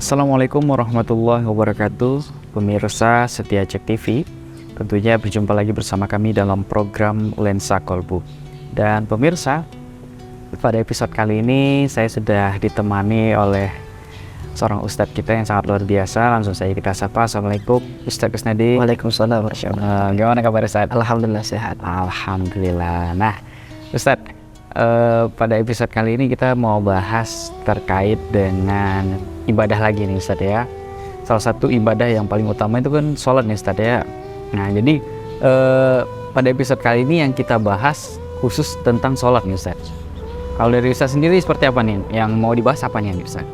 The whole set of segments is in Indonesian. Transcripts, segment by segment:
Assalamualaikum warahmatullahi wabarakatuh, pemirsa setia Cek TV. Tentunya berjumpa lagi bersama kami dalam program Lensa Kolbu. Dan pemirsa, pada episode kali ini saya sudah ditemani oleh seorang ustadz kita yang sangat luar biasa. Langsung saja kita sapa. Assalamualaikum Ustadz Kusnadi. Waalaikumsalam warahmatullahi wabarakatuh. Gimana kabar Ustadz? Alhamdulillah sehat. Alhamdulillah. Nah Ustadz, pada episode kali ini kita mau bahas terkait dengan ibadah lagi nih Ustadz ya. Salah satu ibadah yang paling utama itu kan sholat nih Ustadz ya. Nah jadi pada episode kali ini yang kita bahas khusus tentang sholat nih Ustadz. Kalau dari Ustadz sendiri seperti apa nih? Yang mau dibahas apanya nih Ustadz?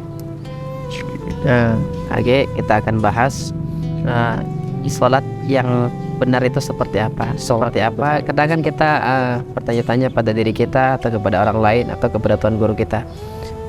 Oke, kita akan bahas sholat yang benar itu seperti apa. Seperti apa? Kadang kan kita bertanya-tanya pada diri kita atau kepada orang lain atau kepada tuan guru kita.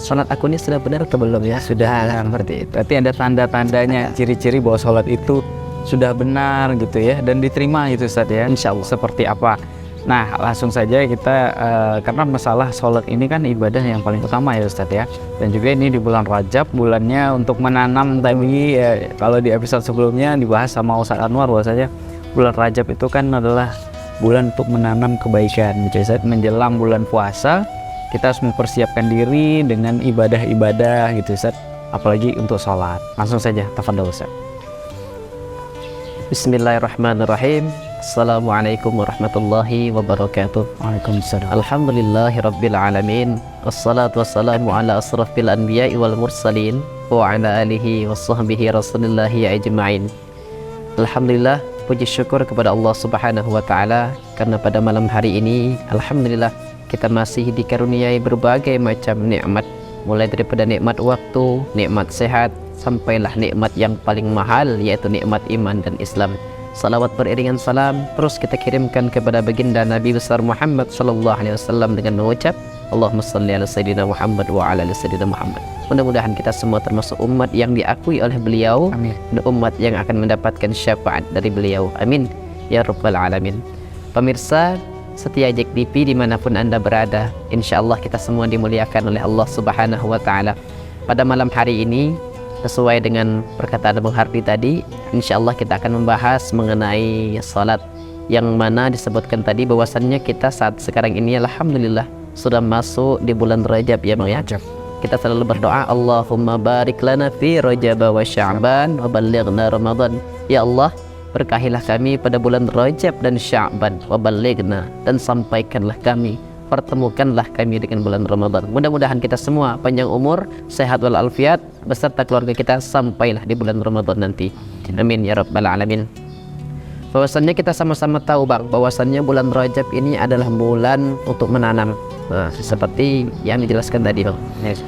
Sholat aku ini sudah benar atau belum ya? Sudah, seperti itu. Berarti ada tanda-tandanya, ciri-ciri bahwa sholat itu sudah benar gitu ya, dan diterima gitu Ustadz ya. Insya Allah. Seperti apa? Nah langsung saja kita, karena masalah sholat ini kan ibadah yang paling utama ya Ustadz ya. Dan juga ini di bulan Rajab, bulannya untuk menanam tadi ya, kalau di episode sebelumnya dibahas sama Ustadz Anwar bahwasanya bulan Rajab itu kan adalah bulan untuk menanam kebaikan. Jadi menjelang bulan puasa kita harus mempersiapkan diri dengan ibadah-ibadah gitu Ustadz, apalagi untuk sholat. Langsung saja, tafadhol Ustadz. Bismillahirrahmanirrahim. Assalamualaikum warahmatullahi wabarakatuh. Waalaikumsalam. Alhamdulillahirabbil alamin. Wassalatu wassalamu ala asrafil anbiya'i wal mursalin wa ala alihi washabbihi rasulillahi ajma'in. Alhamdulillah, puji syukur kepada Allah Subhanahu wa taala karena pada malam hari ini alhamdulillah kita masih dikaruniai berbagai macam nikmat, mulai daripada nikmat waktu, nikmat sehat, sampailah nikmat yang paling mahal yaitu nikmat iman dan Islam. Salawat beriringan salam terus kita kirimkan kepada baginda Nabi besar Muhammad sallallahu alaihi wasallam dengan mengucap Allahumma shalli ala sayyidina Muhammad wa ala ali sayyidina Muhammad. Mudah-mudahan kita semua termasuk umat yang diakui oleh beliau. Amin. Dan umat yang akan mendapatkan syafaat dari beliau. Amin ya rabbal alamin. Pemirsa setia Cek TV dimanapun anda berada, insyaallah kita semua dimuliakan oleh Allah Subhanahu wa taala. Pada malam hari ini sesuai dengan perkataan Bung Hardi tadi, insyaallah kita akan membahas mengenai salat, yang mana disebutkan tadi bahwasannya kita saat sekarang ini alhamdulillah sudah masuk di bulan Rajab ya Bang ya. Kita selalu berdoa Allahumma barik lana fi Rajab wa Sya'ban wa ballighna Ramadan. Ya Allah, berkahilah kami pada bulan Rajab dan Sya'ban wa ballighna, dan sampaikanlah kami, pertemukanlah kami dengan bulan Ramadan. Mudah-mudahan kita semua panjang umur, sehat walafiat beserta keluarga kita sampailah di bulan Ramadan nanti. Amin ya rabbal alamin. Bahwasannya kita sama-sama tahu Bang, bahwasannya bulan Rajab ini adalah bulan untuk menanam. Nah, seperti yang dijelaskan tadi Bang.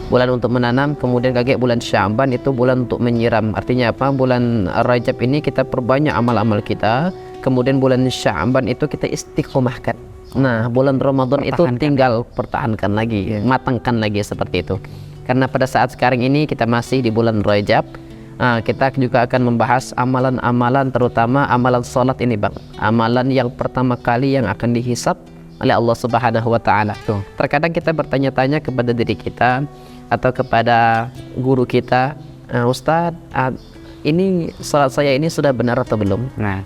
Bulan untuk menanam, kemudian kaget bulan Sya'ban itu bulan untuk menyiram. Artinya apa? Bulan Rajab ini kita perbanyak amal-amal kita. Kemudian bulan Sya'ban itu kita istiqomahkan. Nah, bulan Ramadan itu tinggal pertahankan lagi, matangkan lagi seperti itu. Karena pada saat sekarang ini kita masih di bulan Rajab, kita juga akan membahas amalan-amalan, terutama amalan sholat ini Bang. Amalan yang pertama kali yang akan dihisab oleh Allah Subhanahu wa taala. Terkadang kita bertanya-tanya kepada diri kita atau kepada guru kita, Ustadz, ini sholat saya ini sudah benar atau belum? Nah,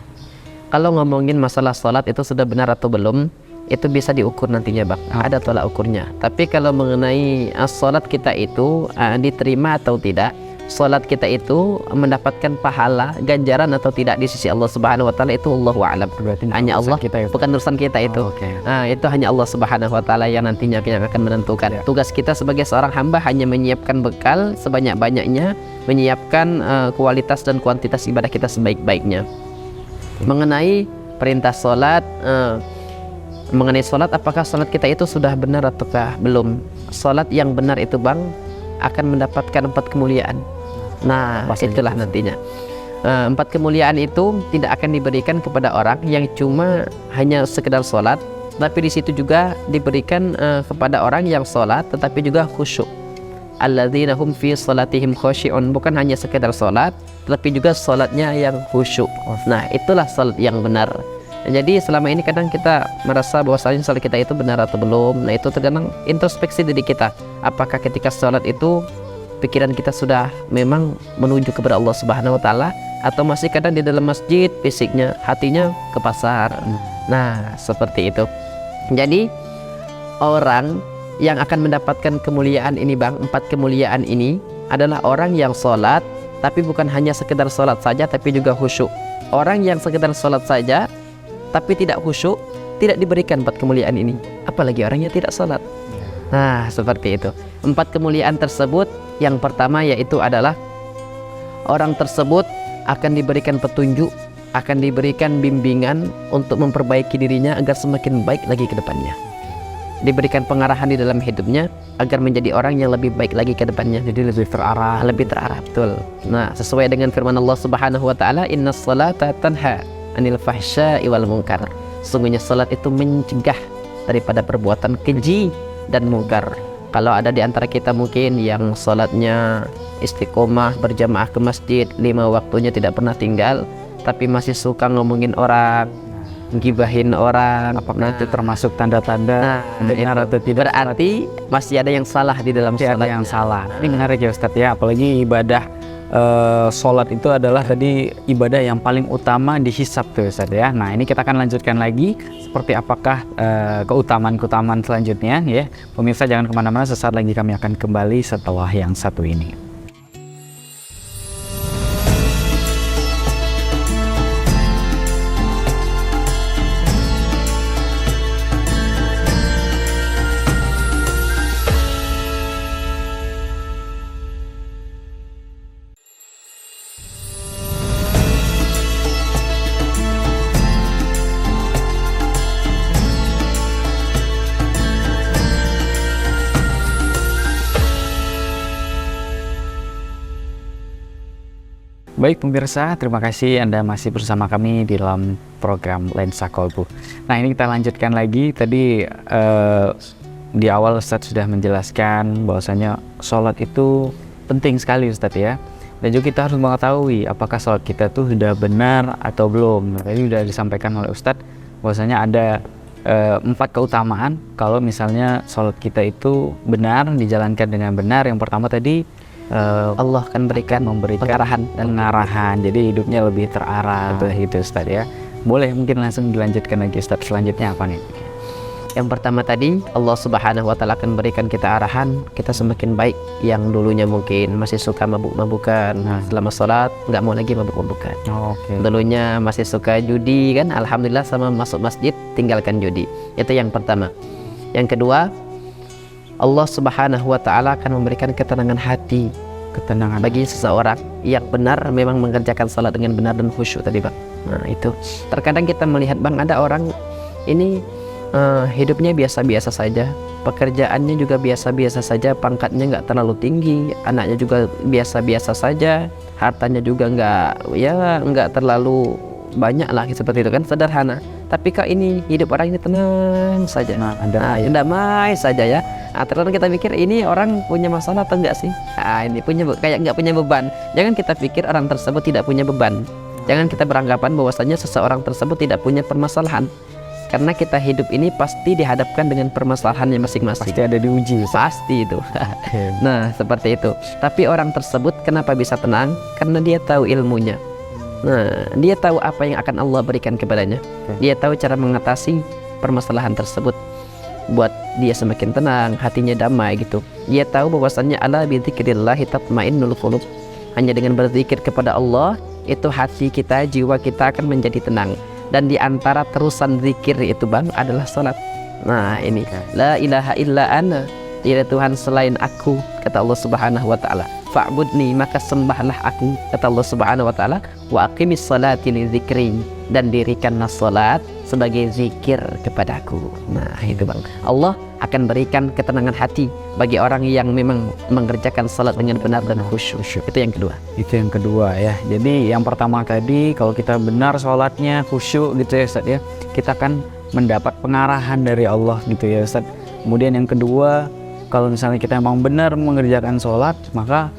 kalau ngomongin masalah sholat itu sudah benar atau belum, itu bisa diukur nantinya Bang, ada tolak ukurnya. Tapi kalau mengenai sholat kita itu diterima atau tidak, sholat kita itu mendapatkan pahala, ganjaran atau tidak di sisi Allah Subhanahu wa taala, itu Allahu a'lam. Hanya Allah, bukan urusan kita itu. Itu hanya Allah Subhanahu wa taala yang nantinya yang akan menentukan. Tugas kita sebagai seorang hamba hanya menyiapkan bekal sebanyak-banyaknya, menyiapkan kualitas dan kuantitas ibadah kita sebaik-baiknya. Mengenai perintah sholat, mengenai sholat, apakah sholat kita itu sudah benar ataukah belum? Sholat yang benar itu Bang akan mendapatkan 4 kemuliaan. Nah, itulah nantinya. 4 kemuliaan itu tidak akan diberikan kepada orang yang cuma hanya sekedar sholat, tapi di situ juga diberikan kepada orang yang sholat tetapi juga khusyuk. Alladzina hum fi sholatihim khashi'un, bukan hanya sekedar sholat tetapi juga sholatnya yang khusyuk. Nah, itulah sholat yang benar. Jadi selama ini kadang kita merasa bahwasanya sholat kita itu benar atau belum. Nah, itu terkadang introspeksi diri kita. Apakah ketika sholat itu pikiran kita sudah memang menuju kepada Allah Subhanahu wa taala, atau masih kadang di dalam masjid fisiknya, hatinya ke pasar. Nah, seperti itu. Jadi orang yang akan mendapatkan kemuliaan ini Bang, 4 kemuliaan ini adalah orang yang sholat, tapi bukan hanya sekedar sholat saja, tapi juga khusyuk. Orang yang sekedar sholat saja tapi tidak khusyuk, tidak diberikan 4 kemuliaan ini, apalagi orang yang tidak sholat. Nah, seperti itu. 4 kemuliaan tersebut, yang pertama yaitu adalah orang tersebut akan diberikan petunjuk, akan diberikan bimbingan untuk memperbaiki dirinya agar semakin baik lagi ke depannya. Diberikan pengarahan di dalam hidupnya agar menjadi orang yang lebih baik lagi ke depannya. Jadi lebih terarah. Lebih terarah, betul. Nah, sesuai dengan firman Allah Subhanahu wa taala, "Innas salata tanha 'anil fahsya'i wal munkar." Sesungguhnya salat itu mencegah daripada perbuatan keji dan mungkar. Kalau ada di antara kita mungkin yang salatnya istiqomah, berjamaah ke masjid, 5 waktunya tidak pernah tinggal, tapi masih suka ngomongin orang, gibahin orang, apakah itu termasuk tanda-tanda benar atau tidak? Berarti masih ada yang salah di dalam sholat. Ada yang salah. Ini menarik ya Ustadz ya, apalagi ibadah sholat itu adalah tadi ibadah yang paling utama dihisab tuh Ustadz ya. Nah, ini kita akan lanjutkan lagi seperti apakah keutamaan-keutamaan selanjutnya ya. Pemirsa jangan kemana-mana, sesaat lagi kami akan kembali setelah yang satu ini. Baik pemirsa, terima kasih Anda masih bersama kami di dalam program Lensa Kolbu. Nah, ini kita lanjutkan lagi. Tadi di awal Ustadz sudah menjelaskan bahwasanya sholat itu penting sekali Ustadz ya. Dan juga kita harus mengetahui apakah sholat kita tuh sudah benar atau belum. Tadi sudah disampaikan oleh Ustadz bahwasanya ada 4 keutamaan kalau misalnya sholat kita itu benar, dijalankan dengan benar. Yang pertama tadi Allah akan memberikan pengarahan, jadi hidupnya lebih terarah gitu Ustaz ya. Boleh mungkin langsung dilanjutkan lagi Ustaz, selanjutnya apa nih? Yang pertama tadi Allah Subhanahu wa taala akan berikan kita arahan, kita semakin baik. Yang dulunya mungkin masih suka mabuk-mabukan, selama sholat nggak mau lagi mabuk-mabukan. Dulunya masih suka judi kan, alhamdulillah sama masuk masjid tinggalkan judi. Itu yang pertama. Yang kedua, Allah Subhanahu wa taala akan memberikan ketenangan hati, ketenangan bagi seseorang yang benar memang mengerjakan salat dengan benar dan khusyuk tadi Bang. Nah, itu. Terkadang kita melihat Bang, ada orang ini hidupnya biasa-biasa saja, pekerjaannya juga biasa-biasa saja, pangkatnya nggak terlalu tinggi, anaknya juga biasa-biasa saja, hartanya juga nggak terlalu banyak lah seperti itu kan, sederhana. Tapi kok ini hidup orang ini tenang saja, damai saja ya. Terkadang kita pikir ini orang punya masalah atau enggak sih? Ini kayak nggak punya beban. Jangan kita pikir orang tersebut tidak punya beban. Jangan kita beranggapan bahwasanya seseorang tersebut tidak punya permasalahan. Karena kita hidup ini pasti dihadapkan dengan permasalahannya masing-masing. Pasti ada diuji. Pasti itu. Nah, seperti itu. Tapi orang tersebut kenapa bisa tenang? Karena dia tahu ilmunya. Nah, dia tahu apa yang akan Allah berikan kepadanya. Dia tahu cara mengatasi permasalahan tersebut, buat dia semakin tenang, hatinya damai gitu. Dia tahu bahwasannya ala bi dzikrillah tatmainnul qulub. Hanya dengan berzikir kepada Allah, itu hati kita, jiwa kita akan menjadi tenang. Dan di antara terusan zikir itu Bang adalah salat. Nah, ini la ilaha illa ana, tiada Tuhan selain aku, kata Allah Subhanahu wa taala. Fa'budni, maka sembahlah aku, kata Allah Subhanahu wa taala. Wa aqimis salati li dzikri, dan dirikanlah salat sebagai zikir kepadaku. Nah, itu Bang. Allah akan berikan ketenangan hati bagi orang yang memang mengerjakan salat dengan benar dan khusyuk. Itu yang kedua. Itu yang kedua ya. Jadi yang pertama tadi kalau kita benar salatnya khusyuk gitu ya Ustaz ya, kita akan mendapat pengarahan dari Allah gitu ya Ustaz. Kemudian yang kedua, kalau misalnya kita memang benar mengerjakan sholat, maka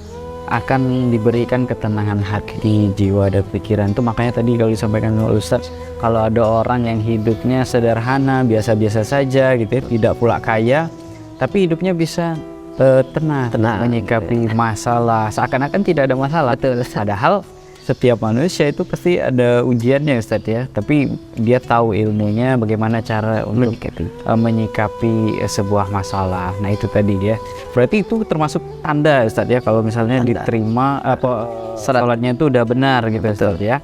akan diberikan ketenangan hati, jiwa, dan pikiran. Itu makanya tadi kalau disampaikan oleh Ustaz, kalau ada orang yang hidupnya sederhana, biasa-biasa saja gitu ya, tidak pula kaya, tapi hidupnya bisa tenang, Tenang. menyikapi masalah seakan-akan tidak ada masalah. Betul. Padahal setiap manusia itu pasti ada ujiannya Ustadz ya, tapi dia tahu ilmunya bagaimana cara untuk menyikapi sebuah masalah. Nah itu tadi ya, berarti itu termasuk tanda Ustadz ya kalau misalnya Tanda. diterima apa salatnya itu udah benar gitu Ustadz ya.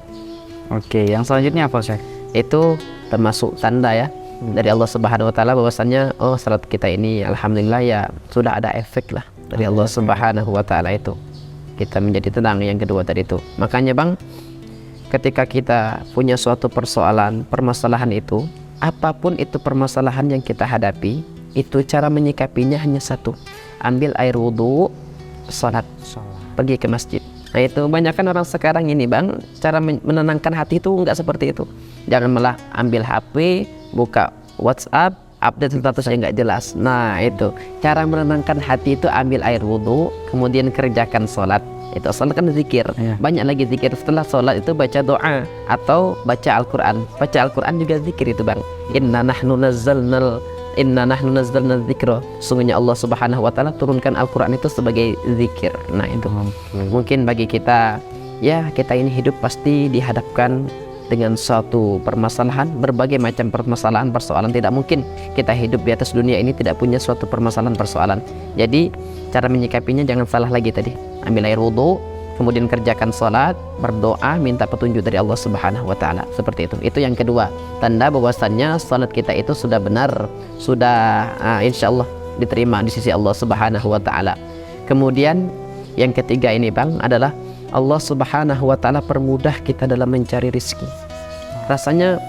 Oke, yang selanjutnya apa Ustadz? Itu termasuk tanda ya dari Allah Subhanahu wa taala bahwasannya salat kita ini alhamdulillah ya sudah ada efek lah dari Allah Subhanahu wa taala itu. Kita menjadi tenang yang kedua tadi itu. Makanya Bang, ketika kita punya suatu permasalahan itu, apapun itu permasalahan yang kita hadapi, itu cara menyikapinya hanya satu. Ambil air wudhu, salat, pergi ke masjid. Nah itu banyak kan orang sekarang ini Bang, cara menenangkan hati itu enggak seperti itu. Jangan malah ambil HP, buka WhatsApp, update statusnya nggak jelas. Nah itu cara menenangkan hati itu ambil air wudhu, kemudian kerjakan sholat. Itu sholat kan zikir, banyak lagi zikir. Setelah sholat itu baca doa atau baca Al-Quran. Baca Al-Quran juga zikir itu Bang. Inna nahnu nazzalna dzikra. Sungguhnya Allah Subhanahu wa taala turunkan Al-Quran itu sebagai zikir. Nah itu mungkin bagi kita ya, kita ini hidup pasti dihadapkan dengan suatu permasalahan, berbagai macam persoalan. Tidak mungkin kita hidup di atas dunia ini tidak punya suatu persoalan. Jadi cara menyikapinya jangan salah lagi tadi. Ambil air wudhu, kemudian kerjakan sholat, berdoa, minta petunjuk dari Allah Subhanahu wa taala. Seperti itu. Itu yang kedua, tanda bahwasannya sholat kita itu sudah benar, sudah insya Allah diterima di sisi Allah Subhanahu wa taala. Kemudian yang ketiga ini Bang adalah Allah Subhanahu wa taala permudah kita dalam mencari rizki. Rasanya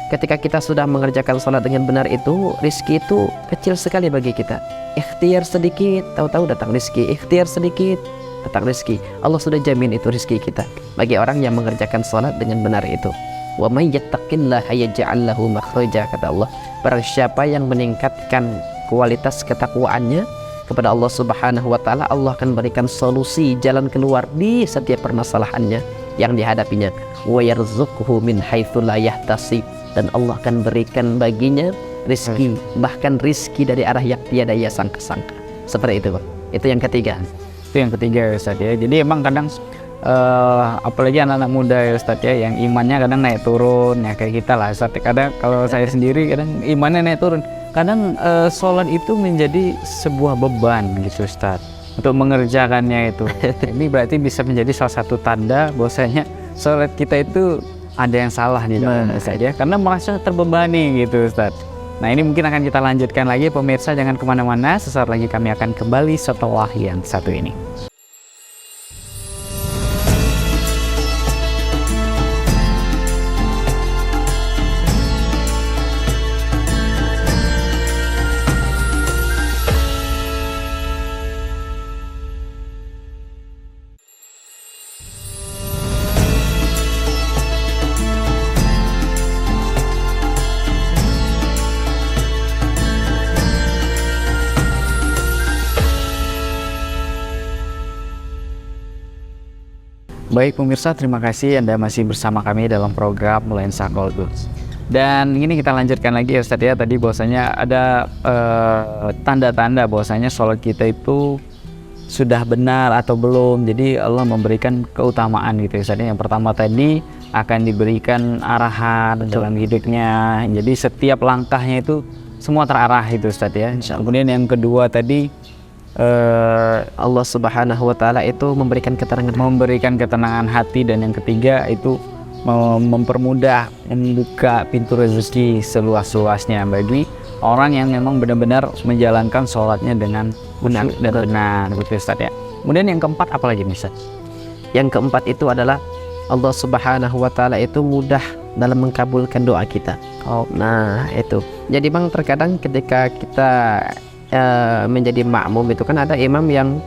ketika kita sudah mengerjakan sholat dengan benar itu, rizki itu kecil sekali bagi kita. Ikhtiar sedikit, tahu-tahu datang rizki. Ikhtiar sedikit, datang rizki. Allah sudah jamin itu rizki kita bagi orang yang mengerjakan sholat dengan benar itu. Wa may yattaqillaha yaj'al lahu makhraja, kata Allah. Barang siapa yang meningkatkan kualitas ketakwaannya kepada Allah Subhanahu wa taala, Allah akan berikan solusi jalan keluar di setiap permasalahannya yang dihadapinya. Wa yarzuqhu min haitsu la yahtasib, dan Allah akan berikan baginya rizki, bahkan rizki dari arah yang tiada ia sangka-sangka. Seperti itu Bang. Itu yang ketiga. Itu yang ketiga ya Ustadz ya. Jadi emang kadang apalagi anak-anak muda ya Ustadz ya, yang imannya kadang naik turun ya, kayak kita lah Ustadz. Kadang kalau saya sendiri kadang imannya naik turun. Kadang sholat itu menjadi sebuah beban gitu Ustadz untuk mengerjakannya itu. Ini berarti bisa menjadi salah satu tanda bahwasanya sholat kita itu ada yang salah di dalam Ustadz ya, karena merasa terbebani gitu Ustadz. Nah ini mungkin akan kita lanjutkan lagi pemirsa, jangan kemana-mana. Sesaat lagi kami akan kembali setelah yang satu ini. Baik pemirsa, terima kasih Anda masih bersama kami dalam program Lensa Goldus. Dan ini kita lanjutkan lagi ya Ustadz ya, tadi bahwasanya ada tanda-tanda bahwasanya sholat kita itu sudah benar atau belum. Jadi Allah memberikan keutamaan gitu ya Ustadz. Yang pertama tadi akan diberikan arahan dalam hidupnya, jadi setiap langkahnya itu semua terarah itu Ustadz ya. Kemudian yang kedua tadi Allah Subhanahu wa taala itu memberikan ketenangan hati, dan yang ketiga itu mempermudah membuka pintu rezeki seluas-luasnya bagi orang yang memang benar-benar menjalankan sholatnya dengan benar dan benar, betul Ustaz ya. Kemudian yang keempat apa lagi Ustaz? Yang keempat itu adalah Allah Subhanahu wa taala itu mudah dalam mengkabulkan doa kita. Nah itu. Jadi Bang, terkadang ketika kita menjadi makmum itu kan ada imam yang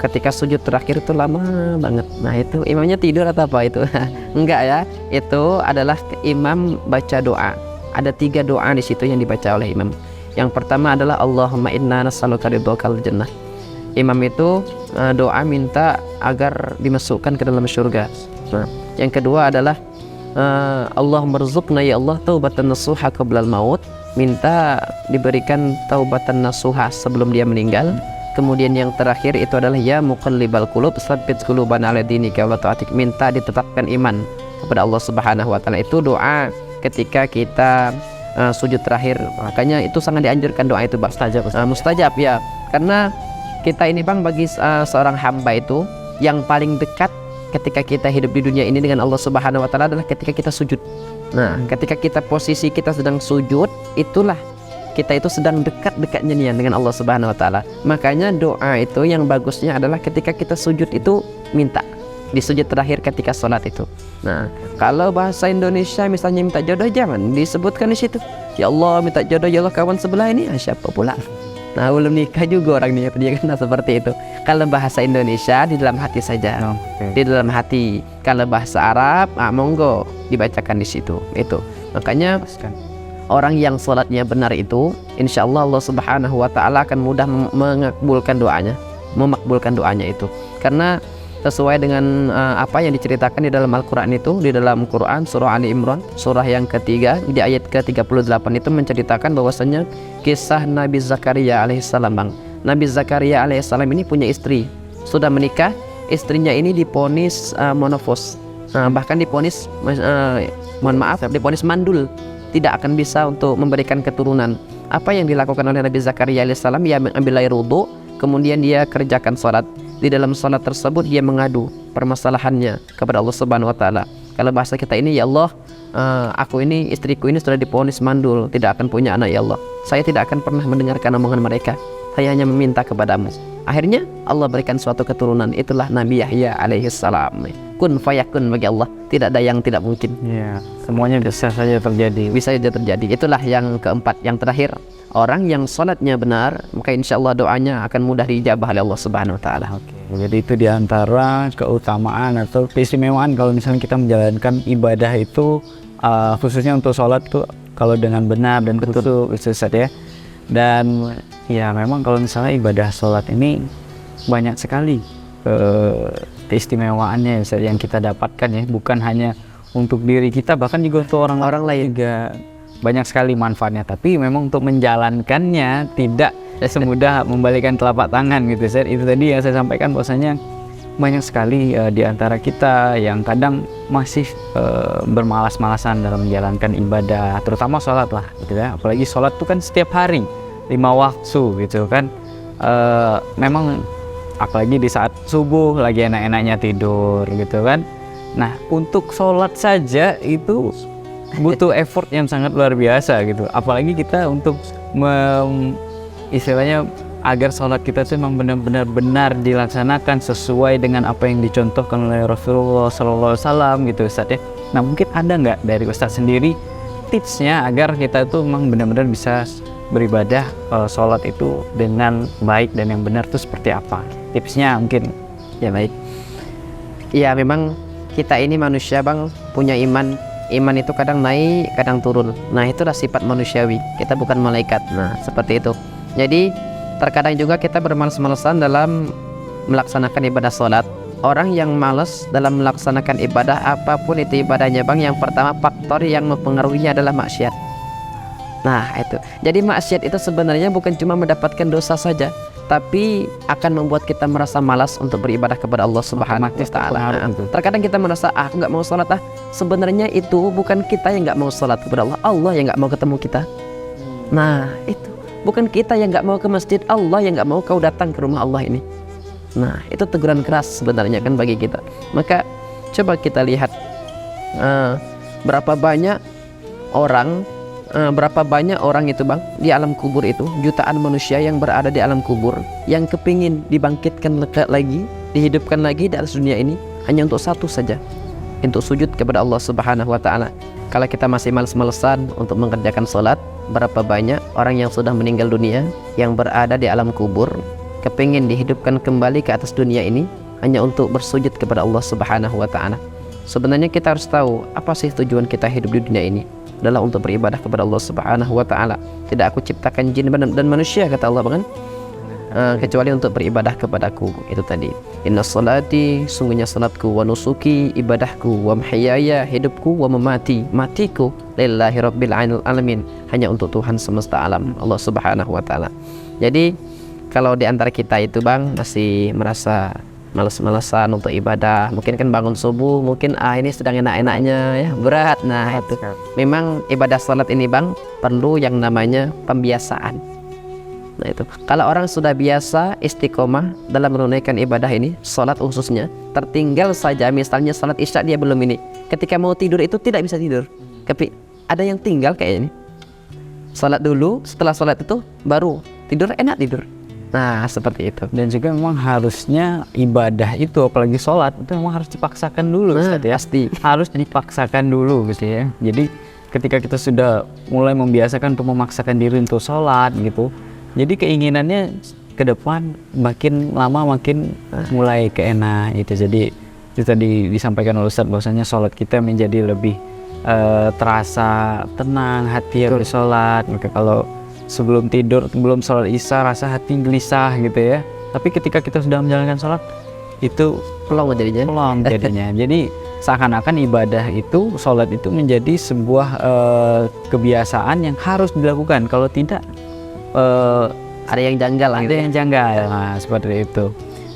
ketika sujud terakhir itu lama banget. Nah itu imamnya tidur atau apa itu? Enggak ya, itu adalah imam baca doa. Ada 3 doa di situ yang dibaca oleh imam. Yang pertama adalah Allahumma inna nas'aluka ridhakal jannah. Imam itu doa minta agar dimasukkan ke dalam surga. Nah, yang kedua adalah Allahumma rzuqna ya Allah taubatan nasuha qablal maut, minta diberikan taubatan nasuha sebelum dia meninggal. Kemudian yang terakhir itu adalah ya muqallibal qulub tsabbit qulubana ala dinika wa ta'atik, minta ditetapkan iman kepada Allah Subhanahu wa taala. Itu doa ketika kita sujud terakhir. Makanya itu sangat dianjurkan doa itu, Bang. Mustajab ya. Karena kita ini, Bang, bagi seorang hamba itu yang paling dekat ketika kita hidup di dunia ini dengan Allah Subhanahu wa taala adalah ketika kita sujud. Nah, ketika kita posisi kita sedang sujud, itulah kita itu sedang dekat-dekatnya nih dengan Allah Subhanahu wa taala. Makanya doa itu yang bagusnya adalah ketika kita sujud itu minta di sujud terakhir ketika sholat itu. Nah, kalau bahasa Indonesia misalnya minta jodoh, jangan disebutkan di situ. Ya Allah, minta jodoh ya Allah kawan sebelah ini, siapa pula? Nah, belum nikah juga orang niat dia kan seperti itu. Kalau bahasa Indonesia di dalam hati saja. Di dalam hati. Kalau bahasa Arab, monggo dibacakan di situ. Itu. Makanya orang yang sholatnya benar itu, insya Allah Allah Subhanahu wa taala akan mudah mengabulkan doanya, memakbulkan doanya itu. Karena sesuai dengan apa yang diceritakan di dalam Al-Quran itu, di dalam Quran surah Ali Imran surah yang ketiga di ayat ke-38 itu menceritakan bahwasanya kisah Nabi Zakaria alaihissalam, Bang. Nabi Zakaria alaihissalam ini punya istri, sudah menikah, istrinya ini diponis monofos, bahkan diponis diponis mandul, tidak akan bisa untuk memberikan keturunan. Apa yang dilakukan oleh Nabi Zakaria alaihissalam? Ia mengambil air wudu, kemudian dia kerjakan sholat. Di dalam sholat tersebut dia mengadu permasalahannya kepada Allah Subhanahu wa taala. Kalau bahasa kita ini, ya Allah, aku ini, istriku ini sudah diponis mandul, tidak akan punya anak ya Allah. Saya tidak akan pernah mendengarkan omongan mereka. Saya hanya meminta kepadamu. Akhirnya Allah berikan suatu keturunan, itulah Nabi Yahya alaihissalam. Kun fayakun bagi Allah, tidak ada yang tidak mungkin. Ya, semuanya bisa saja terjadi. Bisa saja terjadi. Itulah yang keempat, yang terakhir. Orang yang sholatnya benar, maka insya Allah doanya akan mudah diijabah oleh Allah Subhanahu wa taala. Jadi itu diantara keutamaan atau keistimewaan kalau misalnya kita menjalankan ibadah itu, khususnya untuk sholat tuh kalau dengan benar dan khusyuk itu ya. Dan ya memang kalau misalnya ibadah sholat ini banyak sekali keistimewaannya yang kita dapatkan ya, bukan hanya untuk diri kita, bahkan juga untuk orang lain juga banyak sekali manfaatnya. Tapi memang untuk menjalankannya tidak semudah membalikan telapak tangan gitu. Itu tadi yang saya sampaikan, bahwasanya banyak sekali di antara kita yang kadang masih bermalas-malasan dalam menjalankan ibadah, terutama sholat lah gitu ya. Apalagi sholat itu kan setiap hari 5 waktu gitu kan. Memang apalagi di saat subuh lagi enak-enaknya tidur gitu kan. Nah, untuk sholat saja itu butuh effort yang sangat luar biasa gitu. Apalagi kita untuk istilahnya agar sholat kita itu memang benar-benar dilaksanakan sesuai dengan apa yang dicontohkan oleh Rasulullah SAW gitu, Ustaz ya. Nah, mungkin ada nggak dari Ustaz sendiri tipsnya agar kita itu memang benar-benar bisa beribadah sholat itu dengan baik dan yang benar itu seperti apa? Tipsnya mungkin. Ya baik. Ya memang kita ini manusia, Bang, punya iman. Iman itu kadang naik, kadang turun. Nah, itulah sifat manusiawi. Kita bukan malaikat. Nah, seperti itu. Jadi, terkadang juga kita bermalas-malasan dalam melaksanakan ibadah sholat. Orang yang malas dalam melaksanakan ibadah, apapun itu ibadahnya, Bang, yang pertama faktor yang mempengaruhinya adalah maksiat. Nah, itu. Jadi maksiat itu sebenarnya bukan cuma mendapatkan dosa saja, tapi akan membuat kita merasa malas untuk beribadah kepada Allah Subhanahu wa taala. Terkadang kita merasa, aku nggak mau sholat ah. Sebenarnya itu bukan kita yang nggak mau sholat kepada Allah, Allah yang nggak mau ketemu kita. Nah, itu bukan kita yang nggak mau ke masjid, Allah yang nggak mau kau datang ke rumah Allah ini. Nah, itu teguran keras sebenarnya kan bagi kita. Maka coba kita lihat berapa banyak orang itu, Bang, di alam kubur itu, jutaan manusia yang berada di alam kubur yang kepingin dibangkitkan lagi, dihidupkan lagi di atas dunia ini hanya untuk satu saja, untuk sujud kepada Allah Subhanahu wa taala. Kalau kita masih malas-malesan untuk mengerjakan sholat, berapa banyak orang yang sudah meninggal dunia yang berada di alam kubur kepingin dihidupkan kembali ke atas dunia ini hanya untuk bersujud kepada Allah Subhanahu wa taala. Sebenarnya kita harus tahu apa sih tujuan kita hidup di dunia ini, adalah untuk beribadah kepada Allah Subhanahu wa taala. Tidak aku ciptakan jin dan manusia, kata Allah, kan? Kecuali untuk beribadah kepadaku. Itu tadi. Inna salati, sungguhnya salatku, wa nusuki, ibadahku, wa mahyaya, hidupku, wa mamati, matiku, lillahi rabbil alamin, hanya untuk Tuhan semesta alam, Allah Subhanahu wa taala. Jadi kalau di antara kita itu Bang masih merasa males-malesan untuk ibadah, mungkin kan bangun subuh, mungkin ini sedang enak-enaknya ya, berat. Nah itu memang ibadah salat ini Bang perlu yang namanya pembiasaan. Nah itu kalau orang sudah biasa istiqomah dalam menunaikan ibadah ini, salat khususnya, tertinggal saja misalnya salat isya dia belum ini, ketika mau tidur itu tidak bisa tidur. Tapi ada yang tinggal kayak ini, salat dulu, setelah salat itu baru tidur, enak tidur. Nah seperti itu. Dan juga memang harusnya ibadah itu, apalagi sholat, itu memang harus dipaksakan dulu, Ustaz, ya. Pasti Harus dipaksakan dulu gitu ya. Jadi ketika kita sudah mulai membiasakan untuk memaksakan diri untuk sholat gitu, jadi keinginannya ke depan makin lama makin mulai keenak itu. Jadi itu tadi disampaikan oleh Ustaz bahwasanya sholat kita menjadi lebih terasa tenang, hati habis sholat. Maka kalau sebelum tidur, belum sholat isya, rasa hati gelisah gitu ya. Tapi ketika kita sudah menjalankan sholat, itu pelong jadinya. Jadi seakan-akan ibadah itu, sholat itu menjadi sebuah kebiasaan yang harus dilakukan. Kalau tidak, ada yang janggal. ada yang janggal. Nah, seperti itu.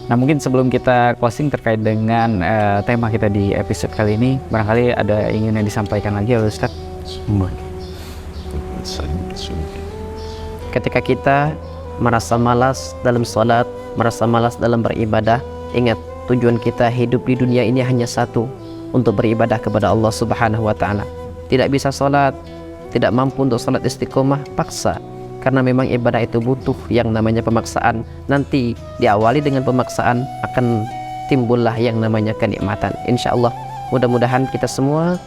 Nah, mungkin sebelum kita closing terkait dengan tema kita di episode kali ini, barangkali ada ingin disampaikan lagi oleh Ustaz. Ketika kita merasa malas dalam sholat, merasa malas dalam beribadah, ingat tujuan kita hidup di dunia ini hanya satu, untuk beribadah kepada Allah Subhanahu wa Ta'ala. Tidak bisa sholat, tidak mampu untuk sholat istiqomah, paksa. Karena memang ibadah itu butuh yang namanya pemaksaan. Nanti diawali dengan pemaksaan akan timbullah yang namanya kenikmatan. Insya Allah, mudah-mudahan kita semua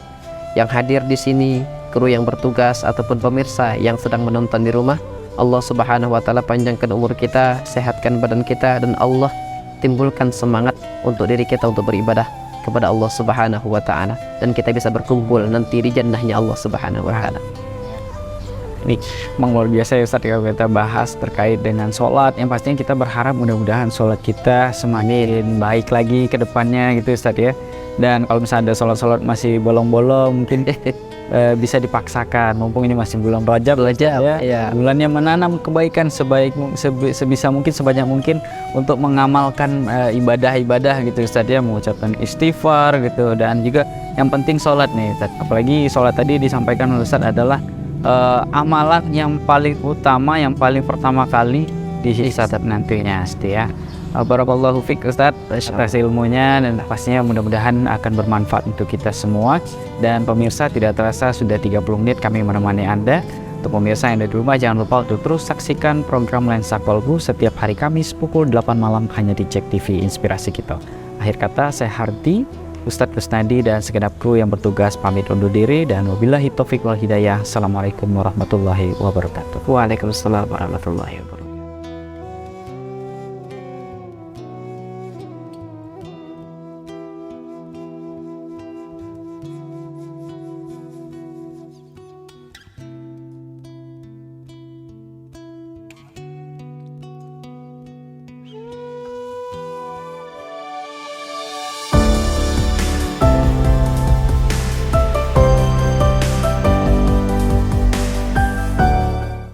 yang hadir di sini, kru yang bertugas ataupun pemirsa yang sedang menonton di rumah, Allah Subhanahu wa Ta'ala panjangkan umur kita, sehatkan badan kita, dan Allah timbulkan semangat untuk diri kita untuk beribadah kepada Allah Subhanahu wa Ta'ala, dan kita bisa berkumpul nanti di jannahnya Allah Subhanahu wa Ta'ala. Ini memang luar biasa ya Ustaz, kalau kita bahas terkait dengan sholat. Yang pastinya kita berharap mudah-mudahan sholat kita semakin baik lagi ke depannya gitu Ustaz ya. Dan kalau misalnya ada sholat-sholat masih bolong-bolong, mungkin bisa dipaksakan, mumpung ini masih bulan Rajab ya. Bulannya menanam kebaikan sebisa mungkin, sebanyak mungkin untuk mengamalkan ibadah-ibadah gitu Ustaz ya, mengucapkan istighfar gitu. Dan juga yang penting sholat nih Ustaz. Apalagi sholat tadi disampaikan oleh Ustaz adalah amalan yang paling utama, yang paling pertama kali dihisab nantinya Ustaz ya. Barakallahu fiik Ustaz atas ilmunya, dan pastinya mudah-mudahan akan bermanfaat untuk kita semua. Dan pemirsa, tidak terasa sudah 30 menit kami menemani Anda. Untuk pemirsa yang ada di rumah, jangan lupa untuk terus saksikan program Lensa Kolbu setiap hari Kamis pukul 8 malam hanya di JEK TV Inspirasi Kita. Akhir kata, saya Hardi, Ustadz Kusnadi, dan segenap kru yang bertugas pamit undur diri, dan wabillahi taufiq wal hidayah. Assalamualaikum warahmatullahi wabarakatuh. Waalaikumsalam warahmatullahi wabarakatuh.